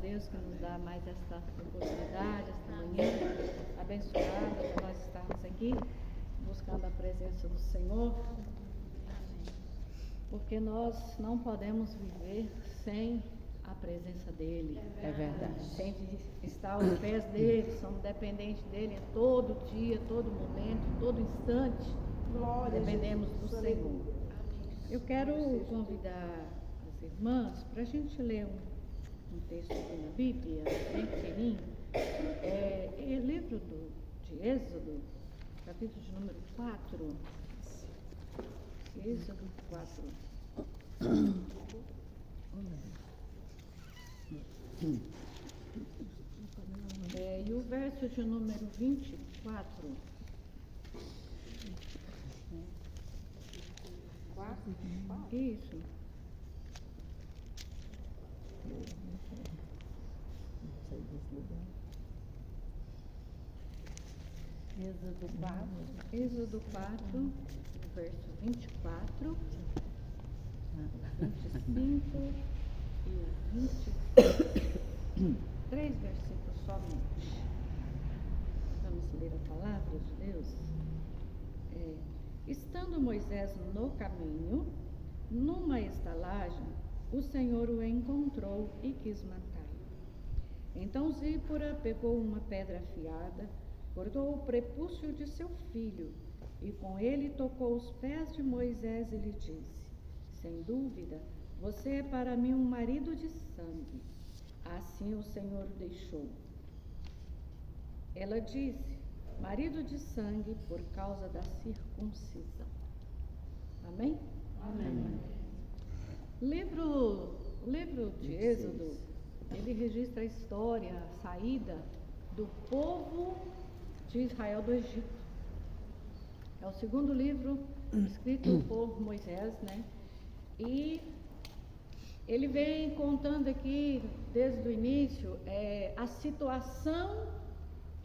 Deus que nos dá mais esta oportunidade, esta manhã abençoada para nós estarmos aqui buscando a presença do Senhor, porque nós não podemos viver sem a presença dele. É verdade. Sem estar aos pés dele, somos dependentes dele em todo dia, todo momento, todo instante. Glória, dependemos do Senhor. Eu quero convidar as irmãs para a gente ler um texto aqui na Bíblia, bem pequenininho. É o livro de Êxodo, capítulo de número 4. Êxodo 4. E o verso de número 24. 4? Isso. Êxodo 4, verso 24, 25 e o 26. 3 versículos somente. Vamos ler a palavra de Deus. Estando Moisés no caminho, numa estalagem, o Senhor o encontrou e quis matá-lo. Então Zípora pegou uma pedra afiada, cortou o prepúcio de seu filho, e com ele tocou os pés de Moisés e lhe disse: sem dúvida, você é para mim um marido de sangue. Assim o Senhor o deixou. Ela disse: marido de sangue por causa da circuncisão. Amém? Amém. O livro de Êxodo, ele registra a história, a saída do povo de Israel do Egito. É o segundo livro escrito por Moisés, né? E ele vem contando aqui, desde o início, a situação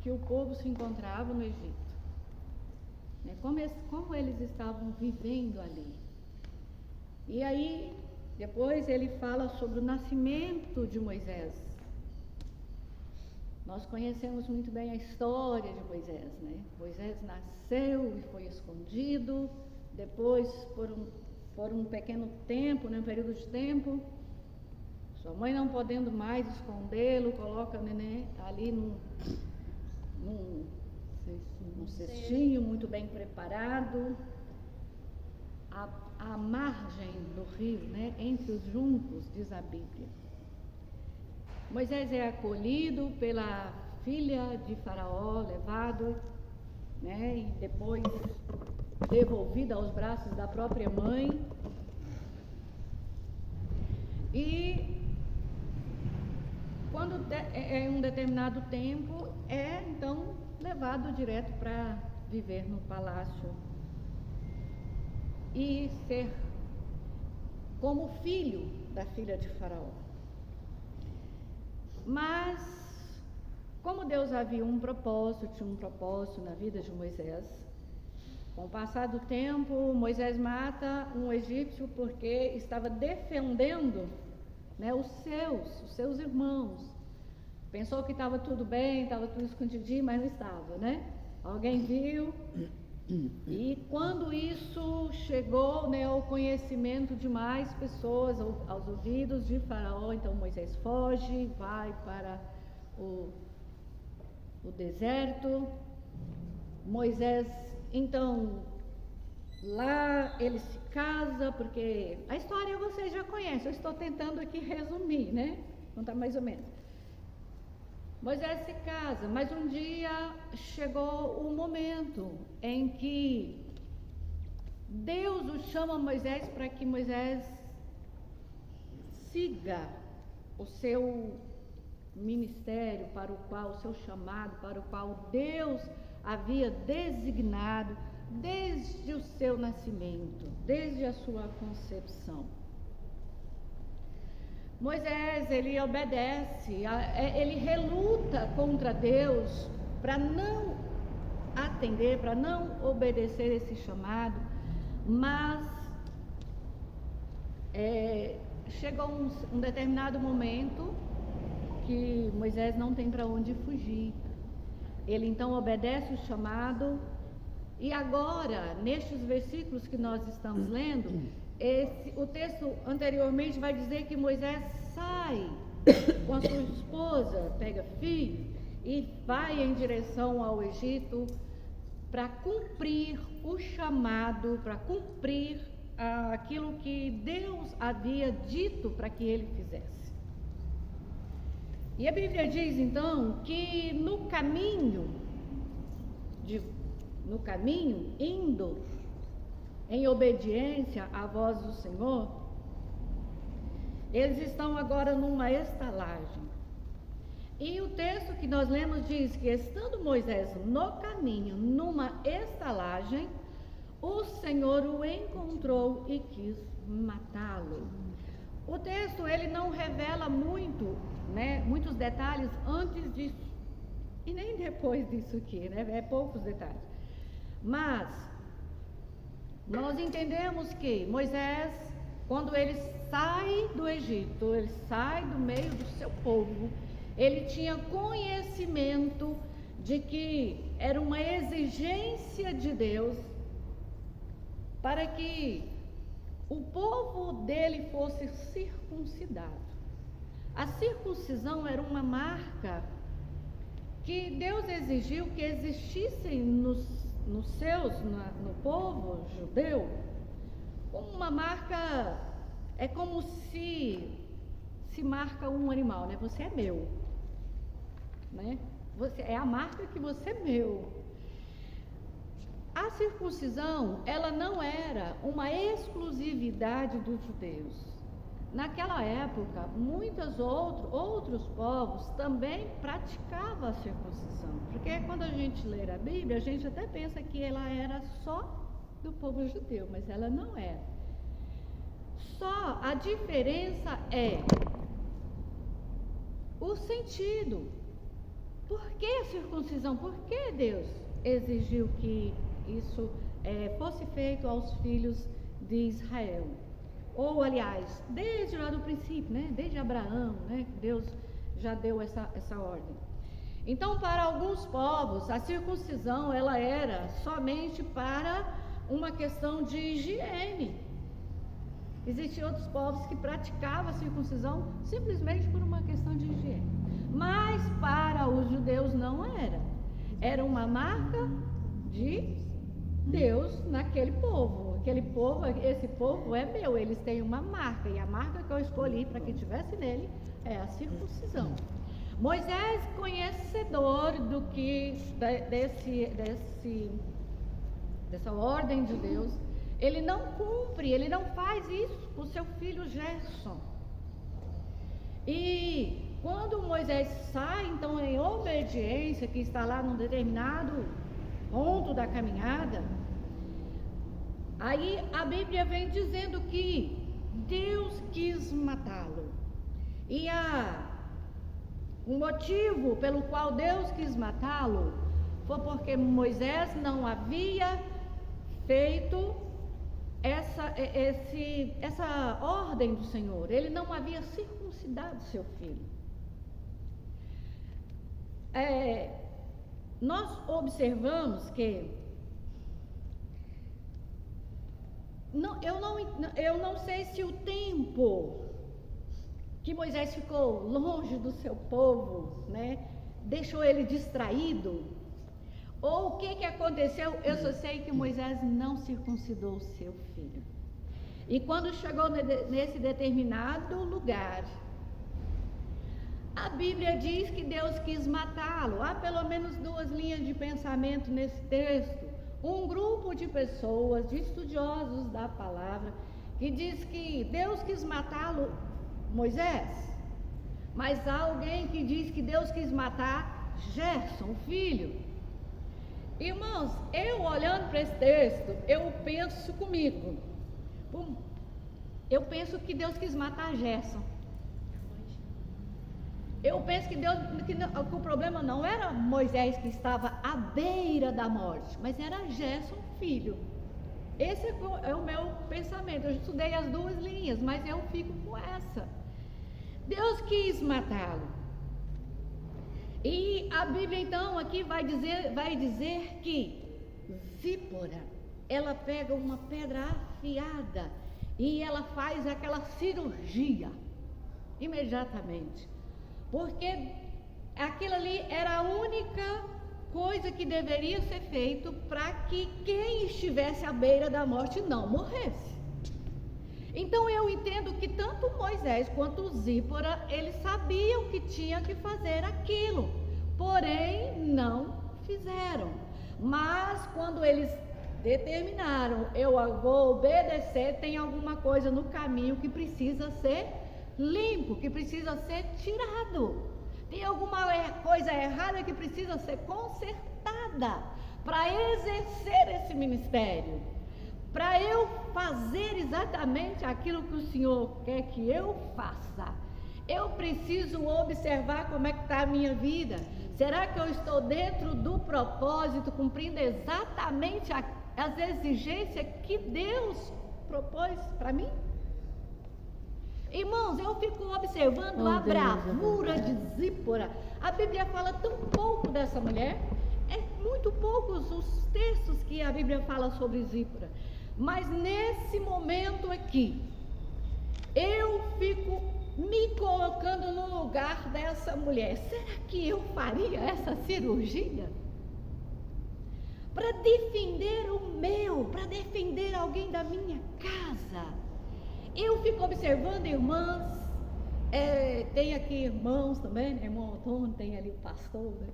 que o povo se encontrava no Egito, né? Como eles estavam vivendo ali. E aí, depois ele fala sobre o nascimento de Moisés. Nós conhecemos muito bem a história de Moisés, né? Moisés nasceu e foi escondido, depois, por um pequeno tempo, né, um período de tempo, sua mãe não podendo mais escondê-lo, coloca o neném ali num cestinho muito bem preparado, à margem do rio, né, entre os juncos, diz a Bíblia. Moisés é acolhido pela filha de Faraó, levado, né, e depois devolvido aos braços da própria mãe. E quando em um determinado tempo então levado direto para viver no palácio e ser como filho da filha de Faraó. Mas como Deus havia tinha um propósito na vida de Moisés, com o passar do tempo, Moisés mata um egípcio porque estava defendendo, né, os seus irmãos. Pensou que estava tudo bem, estava tudo escondidinho, mas não estava, né? Alguém viu, e quando isso chegou, né, ao conhecimento de mais pessoas, aos ouvidos de Faraó, então Moisés foge, vai para o deserto. Moisés, então, lá ele se casa, porque a história vocês já conhecem, eu estou tentando aqui resumir, né? Contar mais ou menos. Moisés se casa, mas um dia chegou o momento em que Deus o chama Moisés para que Moisés siga o seu ministério, o seu chamado, para o qual Deus havia designado desde o seu nascimento, desde a sua concepção. Moisés, ele obedece, ele reluta contra Deus para não atender, para não obedecer esse chamado, mas chegou um determinado momento que Moisés não tem para onde fugir. Ele então obedece o chamado. E agora, nestes versículos que nós estamos lendo, o texto anteriormente vai dizer que Moisés sai com a sua esposa, pega filho e vai em direção ao Egito para cumprir o chamado, para cumprir aquilo que Deus havia dito para que ele fizesse. E a Bíblia diz então que no caminho, indo em obediência à voz do Senhor, eles estão agora numa estalagem. E o texto que nós lemos diz que, estando Moisés no caminho, numa estalagem, o Senhor o encontrou e quis matá-lo. O texto, ele não revela muitos detalhes antes disso, e nem depois disso aqui, é poucos detalhes. Mas nós entendemos que Moisés, quando ele sai do Egito, ele sai do meio do seu povo, ele tinha conhecimento de que era uma exigência de Deus para que o povo dele fosse circuncidado. A circuncisão era uma marca que Deus exigiu que existisse no povo judeu. Uma marca é como se marca um animal, Você é meu, é a marca que você é meu. A circuncisão, ela não era uma exclusividade dos judeus. Naquela época, muitos outros povos também praticavam a circuncisão. Porque quando a gente lê a Bíblia, a gente até pensa que ela era só do povo judeu, mas ela não era. Só a diferença é o sentido. Por que a circuncisão? Por que Deus exigiu que isso fosse feito aos filhos de Israel? Ou, aliás, desde lá do princípio, desde Abraão, Deus já deu essa ordem. Então, para alguns povos, a circuncisão ela era somente para uma questão de higiene. Existiam outros povos que praticavam a circuncisão simplesmente por uma questão de higiene. Mas para os judeus não era. Era uma marca de Deus naquele povo. Esse povo é meu, eles têm uma marca. E a marca que eu escolhi para que tivesse nele é a circuncisão. Moisés, conhecedor dessa ordem de Deus, ele não cumpre, ele não faz isso com seu filho Gerson. E quando Moisés sai, então, em obediência, que está lá num determinado ponto da caminhada, aí a Bíblia vem dizendo que Deus quis matá-lo. E o motivo pelo qual Deus quis matá-lo foi porque Moisés não havia feito essa ordem do Senhor. Ele não havia circuncidado seu filho. Nós observamos que eu não sei se o tempo que Moisés ficou longe do seu povo, deixou ele distraído, ou o que aconteceu. Eu só sei que Moisés não circuncidou seu filho. E quando chegou nesse determinado lugar, a Bíblia diz que Deus quis matá-lo. Há pelo menos duas linhas de pensamento nesse texto. Um grupo de pessoas, de estudiosos da palavra, que diz que Deus quis matá-lo, Moisés. Mas há alguém que diz que Deus quis matar Gerson, o filho. Irmãos, eu olhando para esse texto, eu penso comigo. Eu penso que Deus quis matar Gerson. Eu penso que o problema não era Moisés que estava à beira da morte, mas era Gerson, filho. Esse é o meu pensamento. Eu estudei as duas linhas, mas eu fico com essa. Deus quis matá-lo. E a Bíblia então aqui vai dizer que Zípora, ela pega uma pedra afiada e ela faz aquela cirurgia imediatamente, porque aquilo ali era a única coisa que deveria ser feito para que quem estivesse à beira da morte não morresse. Então eu entendo que tanto Moisés quanto Zípora, eles sabiam que tinha que fazer aquilo, porém não fizeram. Mas quando eles determinaram, eu vou obedecer, tem alguma coisa no caminho que precisa ser limpo, que precisa ser tirado. Tem alguma coisa errada que precisa ser consertada para exercer esse ministério. Para eu fazer exatamente aquilo que o Senhor quer que eu faça, eu preciso observar como é que está a minha vida. Será que eu estou dentro do propósito, cumprindo exatamente as exigências que Deus propôs para mim? Irmãos, eu fico observando a bravura de Zípora. A Bíblia fala tão pouco dessa mulher. É muito poucos os textos que a Bíblia fala sobre Zípora. Mas nesse momento aqui, eu fico me colocando no lugar dessa mulher. Será que eu faria essa cirurgia? Para defender para defender alguém da minha casa. Eu fico observando irmãs, tem aqui irmãos também, né? Irmão Antônio, tem ali o pastor, né?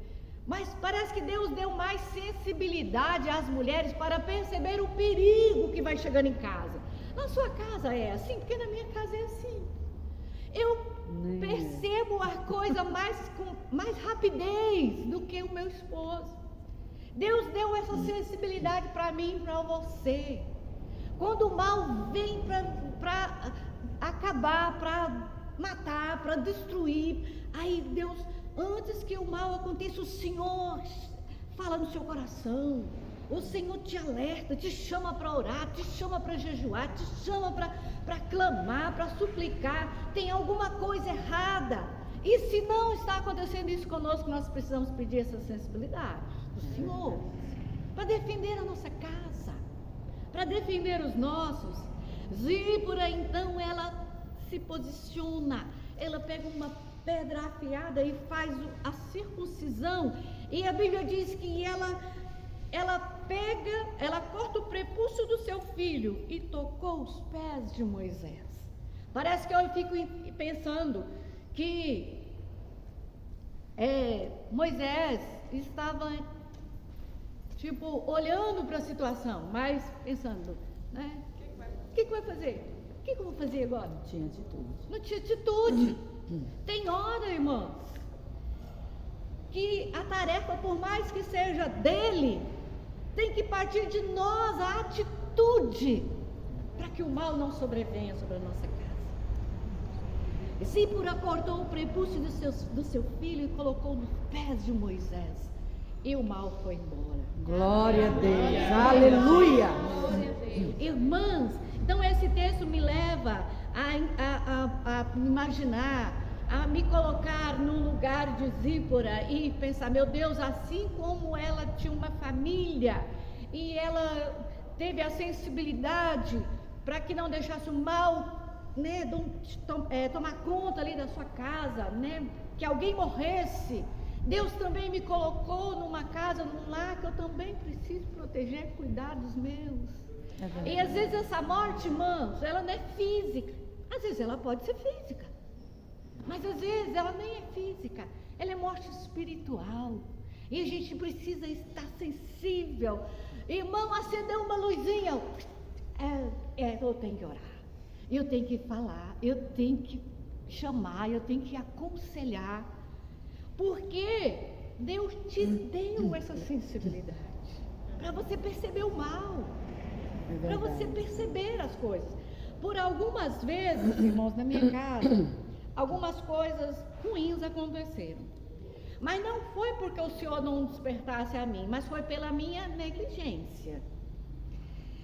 Mas parece que Deus deu mais sensibilidade às mulheres para perceber o perigo que vai chegando em casa. Na sua casa é assim, porque na minha casa é assim. Eu percebo a coisa com mais rapidez do que o meu esposo. Deus deu essa sensibilidade para mim e para você. Quando o mal vem para acabar, para matar, para destruir, aí Deus, antes que o mal aconteça, o Senhor fala no seu coração. O Senhor te alerta, te chama para orar, te chama para jejuar, te chama para clamar, para suplicar. Tem alguma coisa errada. E se não está acontecendo isso conosco, nós precisamos pedir essa sensibilidade do Senhor para defender a nossa casa, para defender os nossos. Zípora, então, ela se posiciona, ela pega uma pedra afiada e faz a circuncisão. E a Bíblia diz que ela corta o prepúcio do seu filho e tocou os pés de Moisés. Parece que eu fico pensando que Moisés estava olhando para a situação, mas pensando, né? O que vai fazer? O que eu vou fazer agora? Não tinha atitude. Não tinha atitude. Tem hora, irmãos, que a tarefa, por mais que seja dele, tem que partir de nós a atitude, para que o mal não sobrevenha sobre a nossa casa. Zípora cortou o prepúcio do seu filho e colocou nos pés de Moisés, e o mal foi embora. Glória a Deus, aleluia. Irmãs, então esse texto me leva a imaginar, a me colocar no lugar de Zípora e pensar, meu Deus, assim como ela tinha uma família e ela teve a sensibilidade para que não deixasse o mal, né, tomar conta ali da sua casa, né, que alguém morresse. Deus também me colocou numa casa, num lar que eu também preciso proteger, cuidar dos meus. E às vezes essa morte, irmãos, ela não é física. Às vezes ela pode ser física, mas às vezes ela nem é física, ela é morte espiritual. E a gente precisa estar sensível. Irmão, acendeu uma luzinha, eu tenho que orar, eu tenho que falar, eu tenho que chamar, eu tenho que aconselhar, porque Deus te deu essa sensibilidade para você perceber o mal, para você perceber as coisas. Por algumas vezes, irmãos, na minha casa, algumas coisas ruins aconteceram, mas não foi porque o Senhor não despertasse a mim, mas foi pela minha negligência.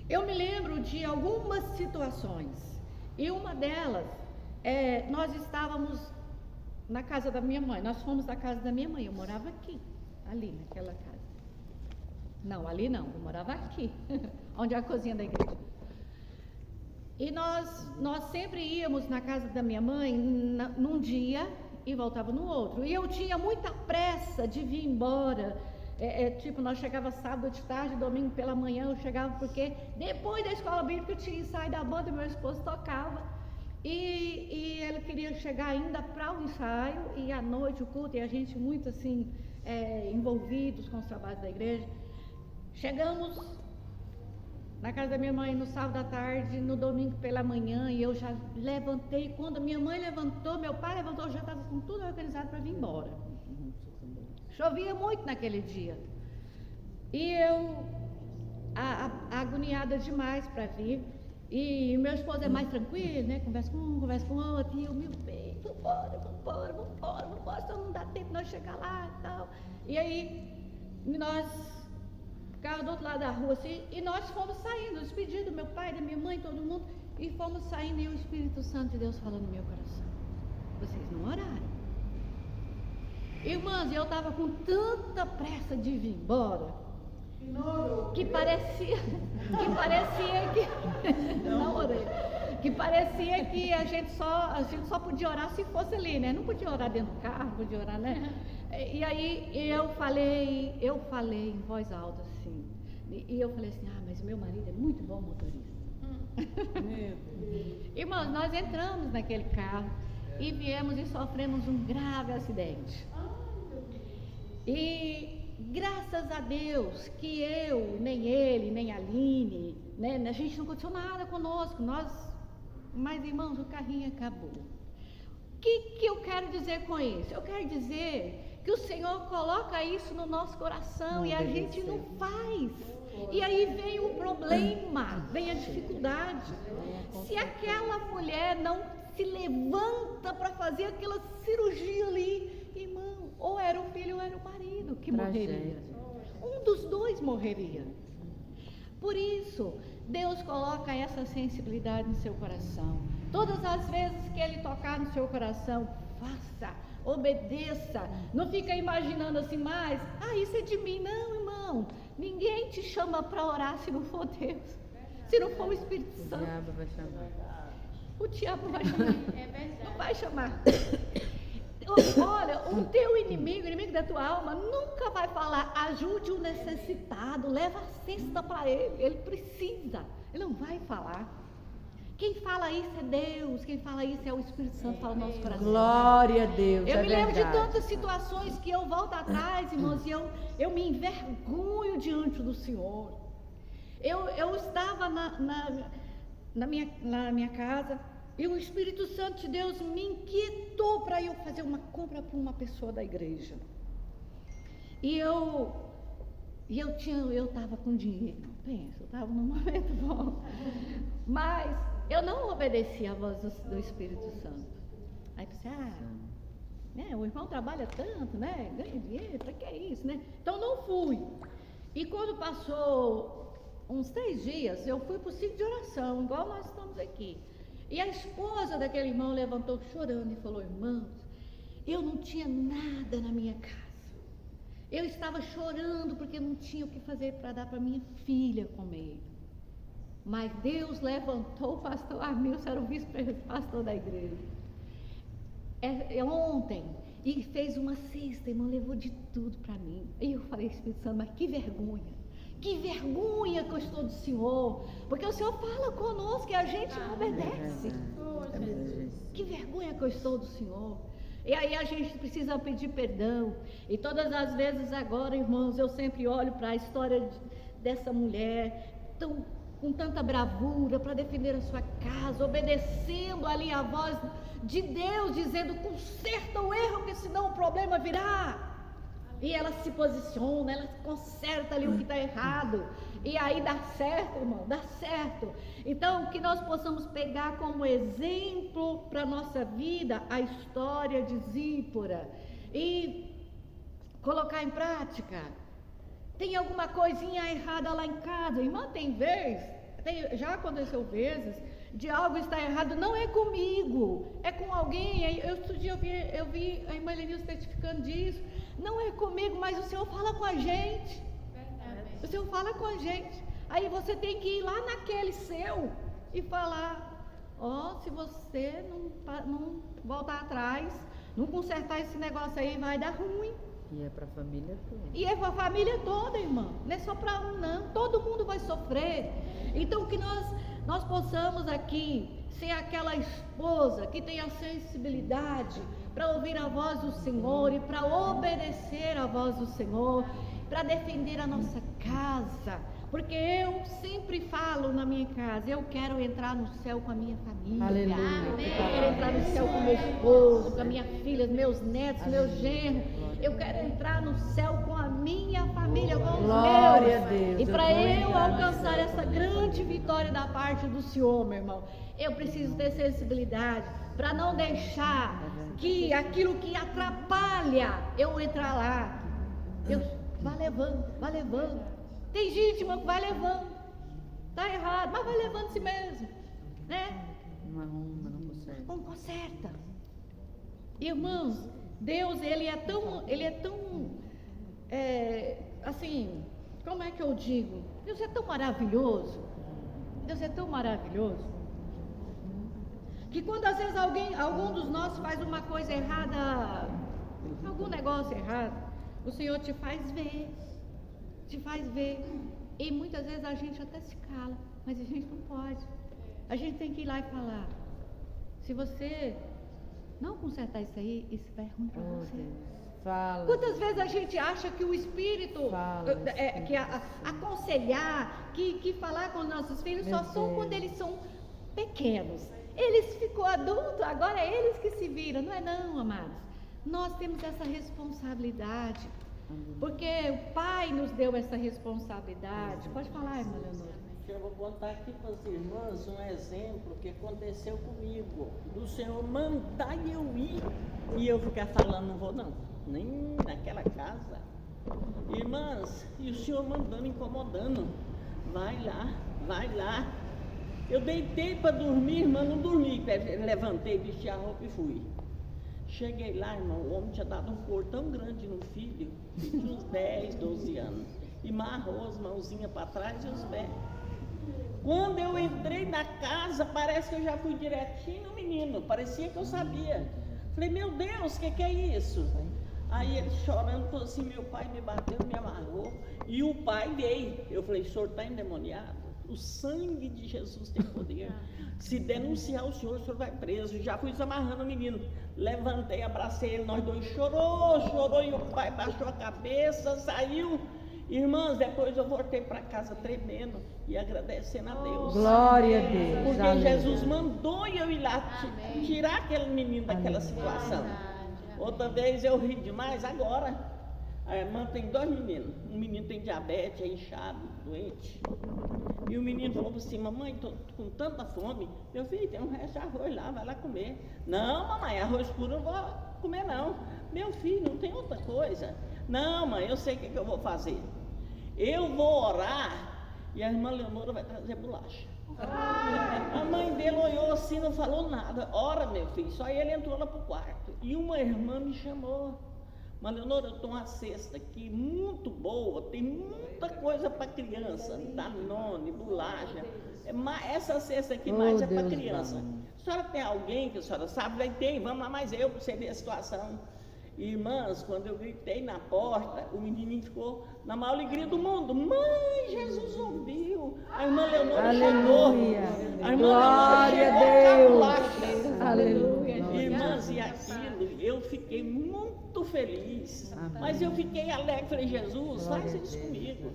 Eu me lembro de algumas situações, e uma delas, nós estávamos na casa da minha mãe. Nós fomos da casa da minha mãe. Eu morava aqui, ali naquela casa. Não, ali não, eu morava aqui, onde é a cozinha da igreja. E nós sempre íamos na casa da minha mãe num dia e voltava no outro. E eu tinha muita pressa de vir embora. Tipo, nós chegava sábado de tarde, domingo pela manhã eu chegava, porque depois da escola bíblica eu tinha ensaio da banda, meu esposo tocava. E ele queria chegar ainda para o ensaio, e à noite o culto, e a gente muito assim, envolvidos com os trabalhos da igreja. Chegamos na casa da minha mãe no sábado à tarde, no domingo pela manhã, e eu já levantei. Quando minha mãe levantou, meu pai levantou, eu já estava com tudo organizado para vir embora. Chovia muito naquele dia. E eu, agoniada demais para vir. E meu esposo é mais tranquilo, né? Conversa com um, conversa com o outro. E eu, meu bem, vambora, senão não dá tempo de nós chegar lá e tal. E aí, nós ficava do outro lado da rua assim, e nós fomos saindo, despedidos do meu pai, da minha mãe, todo mundo, e fomos saindo, e o Espírito Santo de Deus falando no meu coração: vocês não oraram. Irmãs, eu estava com tanta pressa de vir embora, que parecia que não orei, que parecia que a gente só podia orar se fosse ali, né? Não podia orar dentro do carro, podia orar, né? E aí eu falei em voz alta assim, e eu falei assim: mas meu marido é muito bom motorista. Irmãos, nós entramos naquele carro e viemos e sofremos um grave acidente. E graças a Deus que eu, nem ele, nem a Aline, né, a gente não aconteceu nada conosco, mas irmãos, o carrinho acabou. O que eu quero dizer com isso? Eu quero dizer que o Senhor coloca isso no nosso coração e a gente não faz. E aí vem o problema, vem a dificuldade. Se aquela mulher não se levanta para fazer aquela cirurgia ali, irmão, ou era o filho ou era o marido que morreria. Um dos dois morreria. Por isso, Deus coloca essa sensibilidade no seu coração. Todas as vezes que Ele tocar no seu coração, faça, obedeça. Não fica imaginando assim mais: isso é de mim. Não, irmão. Ninguém te chama para orar se não for Deus. Se não for o Espírito Santo. O diabo vai chamar. O diabo vai chamar. É verdade. Não vai chamar. Olha, o teu inimigo, o inimigo da tua alma, nunca vai falar: ajude o necessitado, leva a cesta para ele precisa. Ele não vai falar. Quem fala isso é Deus, quem fala isso é o Espírito Santo, fala no nosso coração. Glória a Deus. Eu me lembro de tantas situações que eu volto atrás, irmãos, e eu me envergonho diante do Senhor. Eu estava na minha casa, e o Espírito Santo de Deus me inquietou para eu fazer uma compra para uma pessoa da igreja. E eu estava com dinheiro, penso, eu estava num momento bom, mas eu não obedeci à voz do Espírito Santo. Aí pensei: o irmão trabalha tanto, né? Ganha dinheiro, para que é isso, né? Então não fui. E quando passou uns 3 dias, eu fui para o sítio de oração, igual nós estamos aqui. E a esposa daquele irmão levantou chorando e falou: irmãos, eu não tinha nada na minha casa. Eu estava chorando porque não tinha o que fazer para dar para minha filha comer. Mas Deus levantou o pastor Amilson, era o vice-pastor da igreja. Ontem, e fez uma cesta, irmão, levou de tudo para mim. E eu falei: Espírito Santo, mas que vergonha que eu estou do Senhor, porque o Senhor fala conosco e a gente não obedece. Que vergonha que eu estou do Senhor. E aí a gente precisa pedir perdão. E todas as vezes agora, irmãos, eu sempre olho para a história dessa mulher, com tanta bravura, para defender a sua casa, obedecendo ali a voz de Deus, dizendo: conserta o erro, que senão o problema virá. E ela se posiciona, ela conserta ali o que está errado. E aí dá certo, irmão, dá certo. Então, que nós possamos pegar como exemplo para a nossa vida a história de Zípora e colocar em prática. Tem alguma coisinha errada lá em casa, irmã? Já aconteceu vezes de algo estar errado, não é comigo, é com alguém. Outro dia eu vi a irmã Lenilson testificando disso. Não é comigo, mas o Senhor fala com a gente. O Senhor fala com a gente. Aí você tem que ir lá naquele seu e falar: se você não voltar atrás, não consertar esse negócio aí, vai dar ruim. E é para a família toda. E é para a família toda, irmã. Não é só para um, não. Todo mundo vai sofrer. Então que nós possamos aqui ser aquela esposa que tem a sensibilidade para ouvir a voz do Senhor e para obedecer a voz do Senhor, para defender a nossa casa. Porque eu sempre falo na minha casa: eu quero entrar no céu com a minha família. Aleluia. Eu quero entrar no céu com meu esposo, com a minha filha, meus netos, meus genros. Eu quero entrar no céu com a minha família, com os Glória meus. a Deus. E para eu alcançar essa grande vitória da parte do Senhor, meu irmão, eu preciso ter sensibilidade para não deixar que aquilo que atrapalha eu entrar lá, vai levando. Tem gente, irmão, que vai levando. Está errado, mas vai levando si mesmo, né? Não arruma, não conserta. Não conserta. Irmãos, Deus, Ele é tão, assim, como é que eu digo? Deus é tão maravilhoso. Deus é tão maravilhoso. Que quando às vezes algum dos nossos faz uma coisa errada, algum negócio errado, o Senhor te faz ver. E muitas vezes a gente até se cala, mas a gente não pode. A gente tem que ir lá e falar: se você não consertar isso aí, isso vai ruim para você. Fala. Quantas vezes a gente acha que o Espírito, que aconselhar, que falar com os nossos filhos, só são quando eles são pequenos. Eles ficam adultos, agora é eles que se viram. Não é não, amados. Nós temos essa responsabilidade. Porque o Pai nos deu essa responsabilidade. Pode falar, irmã Leonora. Eu vou contar aqui para as irmãs um exemplo que aconteceu comigo. Do Senhor mandar eu ir e eu ficar falando: não vou não, nem naquela casa. Irmãs, e o Senhor mandando, incomodando: vai lá. Eu deitei para dormir, irmã, não dormi. Levantei, vesti a roupa e fui. Cheguei lá, irmão, o homem tinha dado um cor tão grande no filho, de uns 10, 12 anos, e marrou as mãozinhas para trás e os pés. Quando eu entrei na casa, parece que eu já fui direitinho no menino, parecia que eu sabia. Falei: meu Deus, o que é isso? Aí ele chorando, falou assim: meu pai me bateu, me amarrou, e o pai veio. Eu falei: o senhor está endemoniado? O sangue de Jesus tem poder. Se denunciar o senhor vai preso. Já fui desamarrando o menino. Levantei, abracei ele, nós dois chorou, e o pai baixou a cabeça, saiu. Irmãs, depois eu voltei para casa tremendo e agradecendo a Deus. Glória a Deus. Porque Aleluia. Jesus mandou eu ir lá tirar aquele menino daquela situação. Outra vez eu ri demais, agora. A irmã tem 2 meninos. Um menino tem diabetes, é inchado, doente. E o menino falou assim: mamãe, estou com tanta fome. Eu falei: tem um resto de arroz lá, vai lá comer. Não, mamãe, arroz puro eu não vou comer não. Meu filho, não tem outra coisa. Não, mãe, eu sei o que eu vou fazer. Eu vou orar e a irmã Leonora vai trazer bolacha. A mãe dele olhou assim, não falou nada. Ora, meu filho, só ele entrou lá pro quarto. E uma irmã me chamou: mas Leonora, eu estou uma cesta aqui muito boa, tem muita coisa para criança, Danone, bolacha. Essa cesta aqui mais é para criança. A senhora tem alguém que a senhora sabe? Vai ter, vamos lá mais eu para você ver a situação. Irmãs, quando eu gritei na porta, o menininho ficou na maior alegria do mundo: mãe, Jesus ouviu. A irmã Leonora chegou. A irmã Glória Leonora a chegou. Deus. Aleluia. Irmãs, e aquilo, eu fiquei muito feliz. Amém. Mas eu fiquei alegre. Falei: Jesus, faz isso comigo.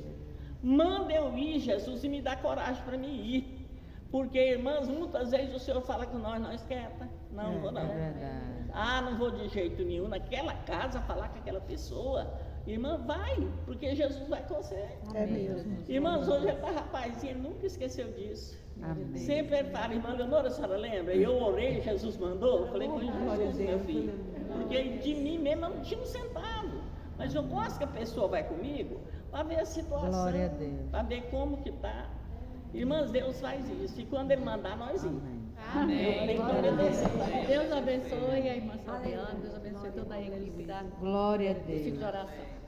Manda eu ir, Jesus, e me dá coragem para mim ir. Porque, irmãs, muitas vezes o Senhor fala com nós quieta. Não vou não. É verdade. Não vou de jeito nenhum naquela casa falar com aquela pessoa. Irmã, vai, porque Jesus vai com você. É mesmo. Irmãs, hoje ele está rapazinho, ele nunca esqueceu disso. Amém. Sempre ele fala: irmã Leonora, a senhora lembra? Eu orei, Jesus mandou. Eu falei: com Jesus, meu filho. Porque de mim mesmo eu não tinha um centavo. Mas eu gosto que a pessoa vai comigo para ver a situação. Glória a Deus. Para ver como que está. Irmãs, Deus faz isso. E quando Ele mandar, nós vamos. Amém. Tem que obedecer. Deus abençoe a irmã Fabiana, Deus abençoe toda a equipe da Glória a equipe de Deus. oração.